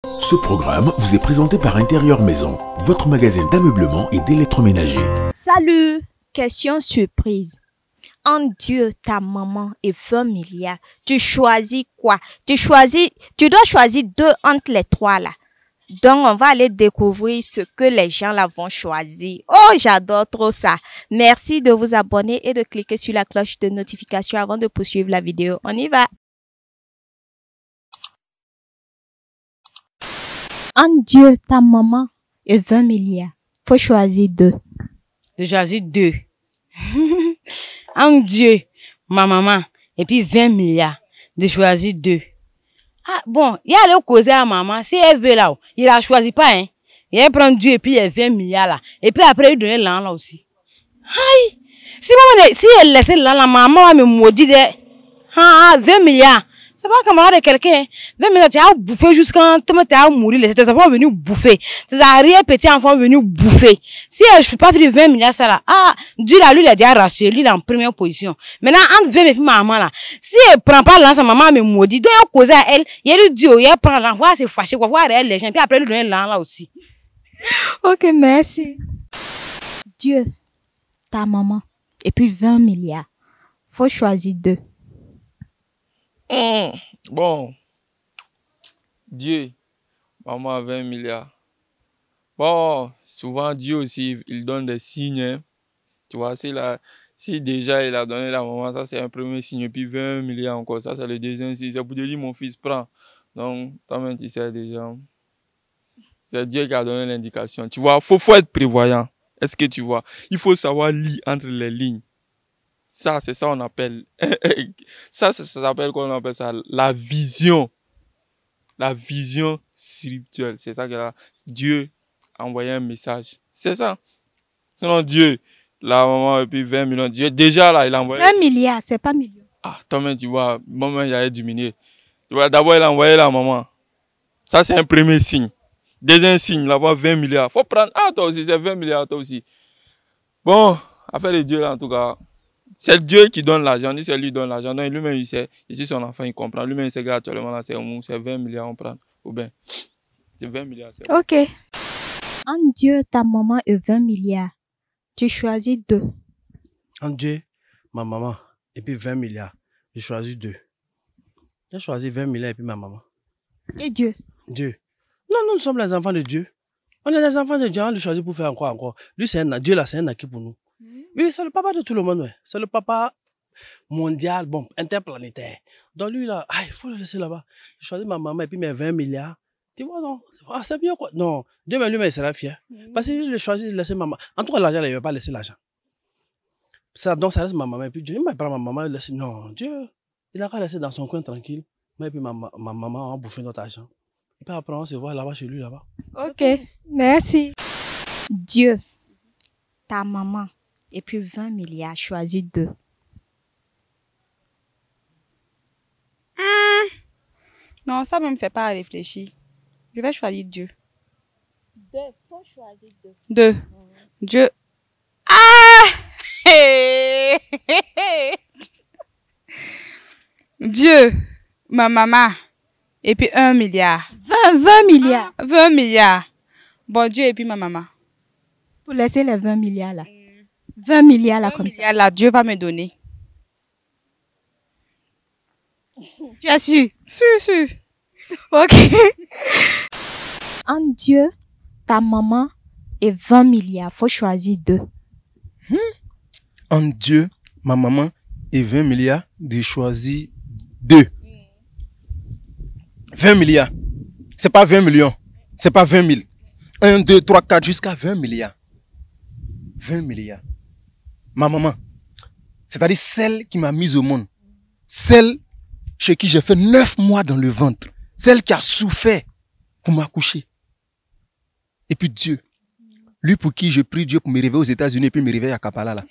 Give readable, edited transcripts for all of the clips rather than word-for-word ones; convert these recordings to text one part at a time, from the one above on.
Ce programme vous est présenté par Intérieur Maison, votre magasin d'ameublement et d'électroménager. Salut! Question surprise. En Dieu, ta maman et 20 milliards, tu choisis quoi? Tu dois choisir deux entre les trois là. Donc, on va aller découvrir ce que les gens là vont choisir. Oh, j'adore trop ça. Merci de vous abonner et de cliquer sur la cloche de notification avant de poursuivre la vidéo. On y va. En Dieu, ta maman et 20 milliards. Faut choisir deux. Je choisis deux. En Dieu, ma maman, et puis 20 milliards. De choisir deux. Ah, bon, il y a le causer à maman. Si elle veut là, il la choisit pas, hein. Il prend Dieu et puis il 20 milliards là. Et puis après, il donne l'an là aussi. Aïe! Si elle laisse l'an, la maman va me maudire de 20 milliards. C'est pas camarade de quelqu'un. 20 milliards, tu as bouffé jusqu'à tu as mourir. Tes enfants sont venus bouffer. Tes arrière petits enfants sont venus bouffer. Si je peux pas faire 20 milliards, ça là. Ah, Dieu là, lui, il a déjà rassuré. Lui, il est en première position. Maintenant, entre 20 et puis maman là. Si elle prend pas l'an, sa maman me maudit. Donc, elle cause à elle. Il lui dit, elle prend l'an. Voilà, c'est fâché, quoi. Voir elle, les gens. Puis après, lui donner l'an là aussi. Ok, merci. Dieu, ta maman, et puis 20 milliards. Faut choisir deux. Bon, Dieu, maman a 20 milliards. Bon, souvent Dieu aussi, il donne des signes. Hein. Tu vois, si déjà il a donné la maman, ça c'est un premier signe. Et puis 20 milliards encore, ça c'est le deuxième signe. C'est pour te dire, mon fils, prends. Donc, toi-même, tu sais déjà. C'est Dieu qui a donné l'indication. Tu vois, faut être prévoyant. Est-ce que tu vois? Il faut savoir lire entre les lignes. Ça, c'est ça on appelle. Ça s'appelle quoi on appelle ça? La vision. La vision spirituelle. C'est ça que Dieu a envoyé un message. C'est ça. Sinon Dieu, la maman et puis 20 millions. Dieu, déjà là, il a envoyé. 20 milliards, c'est pas million. Ah, toi-même, tu vois, maman, il a diminué. Tu vois, d'abord, il a envoyé la maman. Ça, c'est un premier signe. Deuxième signe, il a 20 milliards. Faut prendre. Ah, toi aussi, c'est 20 milliards, toi aussi. Bon, affaire de Dieu là, en tout cas. C'est Dieu qui donne l'argent, c'est lui qui donne l'argent. Donc lui-même, il sait, ici son enfant, il comprend. Lui-même, il sait qu'actuellement, là, c'est 20 milliards, on prend. Ou bien, c'est 20 milliards. Ok. En Dieu, ta maman et 20 milliards. Tu choisis deux. En Dieu, ma maman, et puis 20 milliards. J'ai choisi deux. J'ai choisi 20 milliards et puis ma maman. Et Dieu? Dieu. Non, nous sommes les enfants de Dieu. On est les enfants de Dieu, on le choisit pour faire encore. Lui, Dieu là, c'est un acquis pour nous. Oui, c'est le papa de tout le monde, ouais. C'est le papa mondial, bon, interplanétaire. Donc lui, là, il faut le laisser là-bas. J'ai choisi ma maman et puis mes 20 milliards. Tu vois, non, c'est bien quoi. Non, Dieu même lui-même, il sera fier. Parce que lui, il a choisi de laisser maman. En tout cas, l'argent, il ne va pas laisser l'argent. Donc, ça reste ma maman. Et puis Dieu, il ne m'a pas ma maman, il laisse. Non, Dieu, il a qu'à laisser dans son coin tranquille. Et puis ma maman a bouffé notre argent. Et puis après, on se voit là-bas chez lui, là-bas. Ok, merci. Dieu, ta maman. Et puis 20 milliards, choisis deux. Non, ça même, c'est pas à réfléchir. Je vais choisir Dieu. Deux, faut choisir deux. Deux. Dieu. Ah! Dieu, ma maman, et puis 1 milliard. 20 milliards. 20 milliards. Bon, Dieu et puis ma maman. Pour laisser les 20 milliards là. 20 milliards là, 20 comme milliards, là, Dieu va me donner. Tu as su? Sûr. Ok. En Dieu, ta maman et 20 milliards. Faut choisir deux. En Dieu, ma maman et 20 milliards, de choisir deux. 20 milliards. C'est pas 20 millions. C'est pas 20 000. 1, 2, 3, 4, jusqu'à 20 milliards. 20 milliards. Ma maman, c'est-à-dire celle qui m'a mise au monde. Celle chez qui j'ai fait 9 mois dans le ventre. Celle qui a souffert pour m'accoucher. Et puis Dieu. Lui pour qui je prie Dieu pour me réveiller aux États-Unis et puis me réveiller à Kampala là.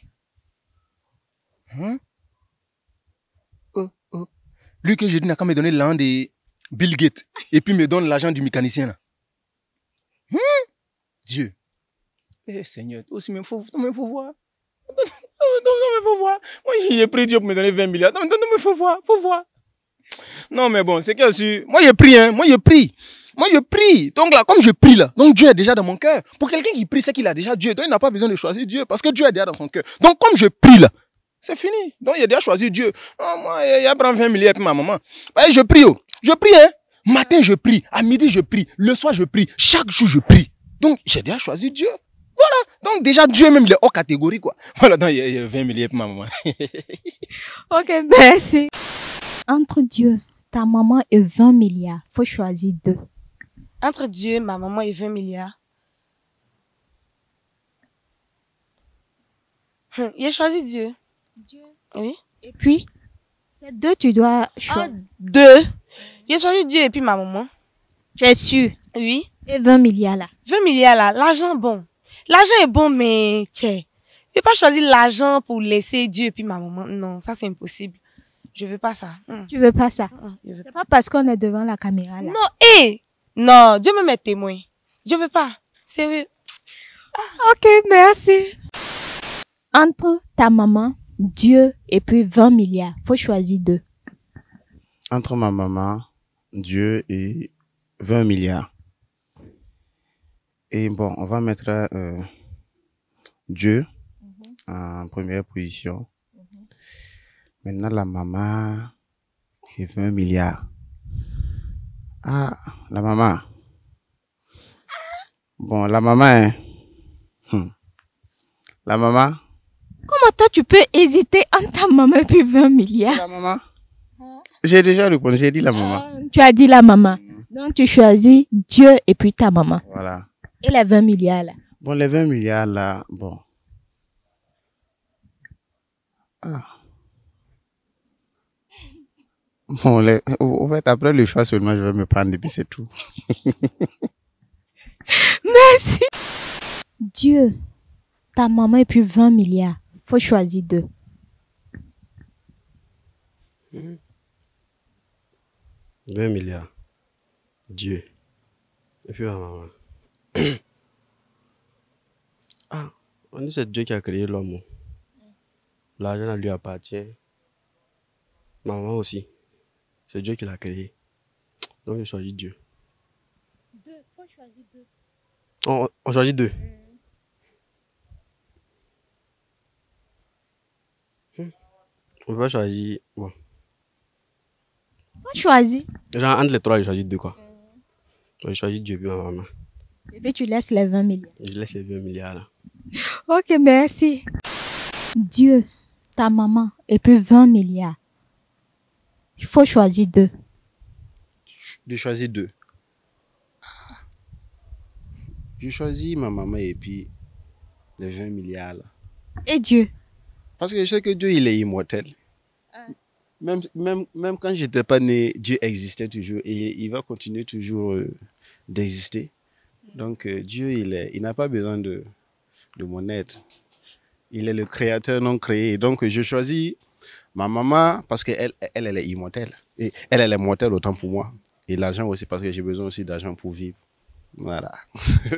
Lui que je dis n'a qu'à me donner l'argent de Bill Gates et puis me donne l'argent du mécanicien là. Dieu. Eh Seigneur, aussi il faut voir. Non, mais faut voir. Moi, j'ai pris Dieu pour me donner 20 milliards. Non, mais faut voir. Non, mais bon, c'est qu'il y a su. Moi, j'ai pris, hein. Moi, j'ai pris. Moi, je prie. Donc là, comme je prie là, donc Dieu est déjà dans mon cœur. Pour quelqu'un qui prie, c'est qu'il a déjà Dieu. Donc il n'a pas besoin de choisir Dieu parce que Dieu est déjà dans son cœur. Donc comme je prie là, c'est fini. Donc il a déjà choisi Dieu. Non, moi, il a pris 20 milliards et puis ma maman. Bah, je prie. Oh. Je prie, hein. Matin, je prie. À midi, je prie. Le soir, je prie. Chaque jour, je prie. Donc j'ai déjà choisi Dieu. Voilà. Donc déjà, Dieu même, il est hors catégorie, quoi. Voilà, donc il y a 20 milliards pour ma maman. Ok, merci. Entre Dieu, ta maman et 20 milliards, faut choisir deux. Entre Dieu, ma maman et 20 milliards. Il a choisi Dieu. Dieu. Oui. Et puis, ces deux, tu dois choisir. Deux. Il a choisi Dieu et puis ma maman. Tu es sûr? Oui. Et 20 milliards là? 20 milliards là, l'argent bon. L'argent est bon, mais tiens, je vais pas choisir l'argent pour laisser Dieu et puis ma maman. Non, ça c'est impossible. Je veux pas ça. Tu veux pas ça? Je veux C'est pas parce qu'on est devant la caméra là. Non, non, Dieu me met témoin. Je veux pas. Sérieux. Ok, merci. Entre ta maman, Dieu et puis 20 milliards, faut choisir deux. Entre ma maman, Dieu et 20 milliards. Et bon, on va mettre Dieu en première position. Maintenant, la maman, c'est 20 milliards. Ah, la maman. Bon, la maman, hein. La maman. Comment toi tu peux hésiter entre ta maman et puis 20 milliards? La maman. J'ai déjà répondu, j'ai dit la maman. Tu as dit la maman. Donc tu choisis Dieu et puis ta maman. Voilà. Et les 20 milliards là? Bon, les 20 milliards là, bon. Ah. Bon, au fait, après le choix seulement, je vais me prendre et puis c'est tout. Merci. Dieu, ta maman et puis 20 milliards. Faut choisir deux. 20 milliards. Dieu. Et puis ma maman. Ah, on dit c'est Dieu qui a créé l'homme. L'argent lui appartient. Ma maman aussi. C'est Dieu qui l'a créé. Donc je choisis Dieu. Deux, faut choisir deux. On choisit deux. On peut pas choisir. Bon. Faut choisir. Genre, entre les trois, je choisis deux quoi. Donc, je choisis Dieu puis ma maman. Et puis tu laisses les 20 milliards. Je laisse les 20 milliards là. Ok, merci. Dieu, ta maman et puis 20 milliards. Il faut choisir deux. De choisir deux. Je choisis ma maman et puis les 20 milliards là. Et Dieu? Parce que je sais que Dieu, il est immortel. Même quand je n'étais pas né, Dieu existait toujours et il va continuer toujours d'exister. Donc Dieu, il n'a pas besoin de mon aide. Il est le créateur non créé. Donc je choisis ma maman parce qu'elle elle est immortelle. Et elle est mortelle autant pour moi. Et l'argent aussi parce que j'ai besoin aussi d'argent pour vivre. Voilà.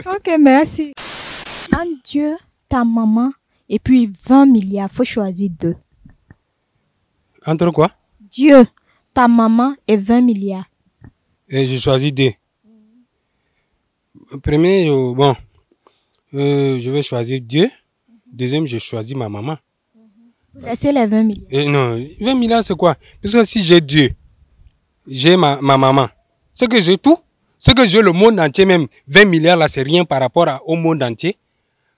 Ok, merci. Entre Dieu, ta maman et puis 20 milliards, faut choisir deux. Entre quoi? Dieu, ta maman et 20 milliards. Et je choisis deux. Premier, je vais choisir Dieu. Deuxième, je choisis ma maman. Vous laissez les 20 milliards. Et non, 20 milliards c'est quoi? Parce que si j'ai Dieu, j'ai ma maman. C'est que j'ai tout. C'est que j'ai le monde entier même. 20 milliards là, c'est rien par rapport au monde entier.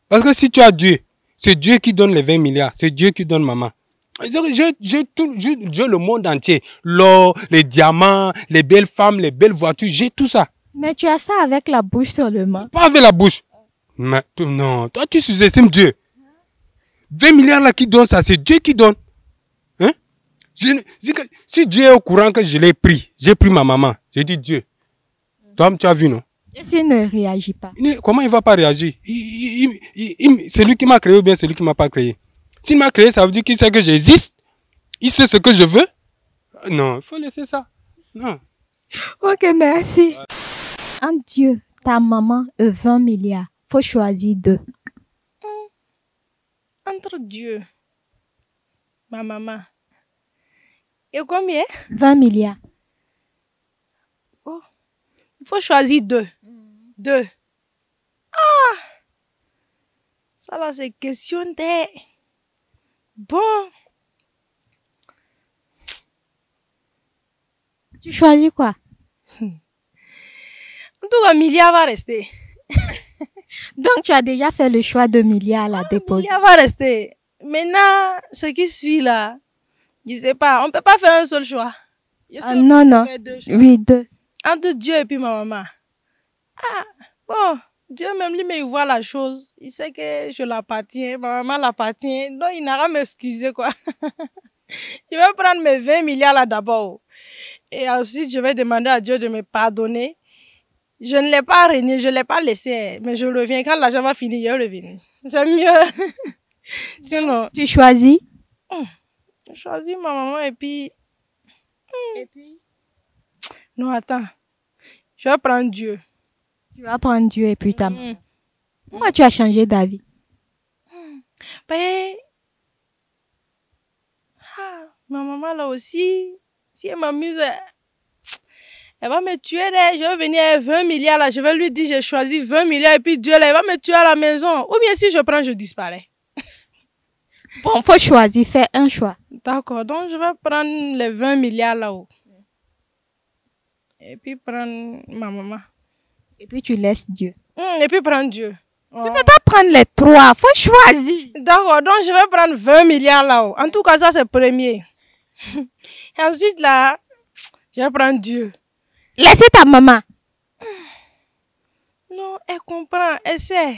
Parce que si tu as Dieu, c'est Dieu qui donne les 20 milliards. C'est Dieu qui donne maman. J'ai tout, j'ai le monde entier. L'or, les diamants, les belles femmes, les belles voitures, j'ai tout ça. Mais tu as ça avec la bouche seulement. Pas avec la bouche. Mais, non, toi tu sous-estimes Dieu. 20 milliards là qui donne ça, c'est Dieu qui donne. Hein? Si Dieu est au courant que je l'ai pris, j'ai pris ma maman, j'ai dit Dieu. Toi, tu as vu, non? Et s'il ne réagit pas? Comment il va pas réagir? C'est lui qui m'a créé ou bien c'est lui qui m'a pas créé? S'il m'a créé, ça veut dire qu'il sait que j'existe. Il sait ce que je veux. Non, il faut laisser ça. Non. Ok, merci. Entre Dieu, ta maman et 20 milliards, faut choisir deux. Entre Dieu, ma maman, et combien? 20 milliards. Oh, Il faut choisir 2. 2. Ah! Ça là, c'est question de... Bon. Tu choisis quoi? En tout cas, milliard va rester. Donc, tu as déjà fait le choix de milliard à la déposer. Milliard va rester. Maintenant, ce qui suit là, je sais pas, on ne peut pas faire un seul choix. Non, non. Oui, 2. Entre Dieu et puis ma maman. Ah, bon, Dieu même lui, mais il voit la chose. Il sait que je l'appartiens, ma maman l'appartient. Donc, il n'a qu'à m'excuser, quoi. Il va prendre mes 20 milliards là d'abord. Et ensuite, je vais demander à Dieu de me pardonner. Je ne l'ai pas renié, je ne l'ai pas laissé. Mais je reviens. Quand l'argent va finir, je reviens. C'est mieux. Sinon... Tu choisis? Je choisis ma maman et puis... Et puis? Non, attends. Je vais prendre Dieu. Tu vas prendre Dieu et puis ta maman. Pourquoi tu as changé d'avis? Ben... ma maman là aussi... Si elle m'amuse, elle va me tuer là. Je vais venir avec 20 milliards là. Je vais lui dire j'ai choisi 20 milliards et puis Dieu là, il va me tuer à la maison. Ou bien si je prends, je disparais. Bon, faut choisir, fais un choix. D'accord, donc je vais prendre les 20 milliards là-haut. Et puis prendre ma maman. Et puis tu laisses Dieu. Et puis prendre Dieu. Tu peux pas prendre les 3, faut choisir. D'accord, donc je vais prendre 20 milliards là-haut. En tout cas, ça c'est premier. Et ensuite là, je vais prendre Dieu. Laissez ta maman. Non, elle comprend, elle sait.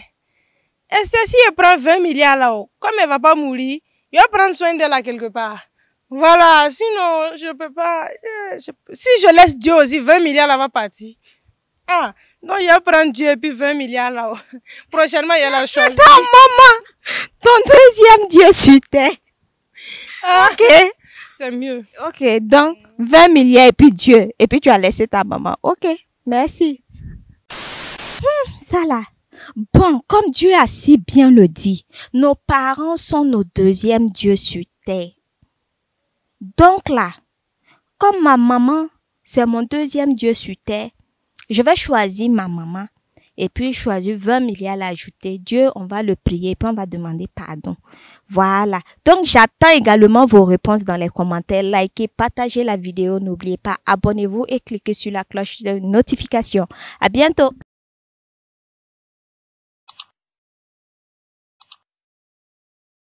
Elle sait si elle prend 20 milliards là-haut, comme elle va pas mourir, je vais prendre soin d'elle là quelque part. Voilà, sinon je peux pas. Si je laisse Dieu aussi, 20 milliards là va partir. Ah, donc je vais prendre Dieu et puis 20 milliards là-haut. Prochainement, il y a la chose. Ta maman, ton deuxième Dieu sur terre. Ok. C'est mieux. Ok, donc 20 milliards et puis Dieu. Et puis tu as laissé ta maman. Ok, merci. Ça là. Bon, comme Dieu a si bien le dit, nos parents sont nos deuxièmes dieux sur terre. Donc là, comme ma maman, c'est mon deuxième dieu sur terre, je vais choisir ma maman et puis choisir 20 milliards à l'ajouter. Dieu, on va le prier et puis on va demander pardon. Voilà. Donc, j'attends également vos réponses dans les commentaires. Likez, partagez la vidéo. N'oubliez pas, abonnez-vous et cliquez sur la cloche de notification. À bientôt.